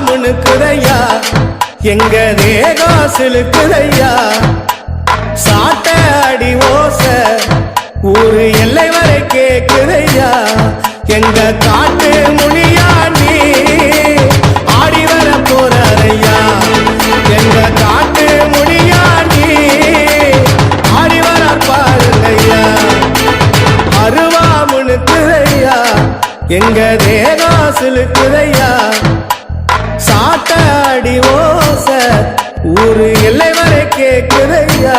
முணுக்குதையா எங்க தேகம் சிலுக்குதையா சாட்ட அடி ஓச ஊரு எல்லை வரை கேக்குதையா எங்க காட்டு முனியா நீ ஆடி வர போறையா எங்க காட்டு முனியா நீ ஆடி வர பாருங்கய்யா அருவா முணுக்குதையா எங்க தேகம் சிலுக்குதையா சாட்ட அடி ஓச ஊரு எல்லை வரை கேக்குதையா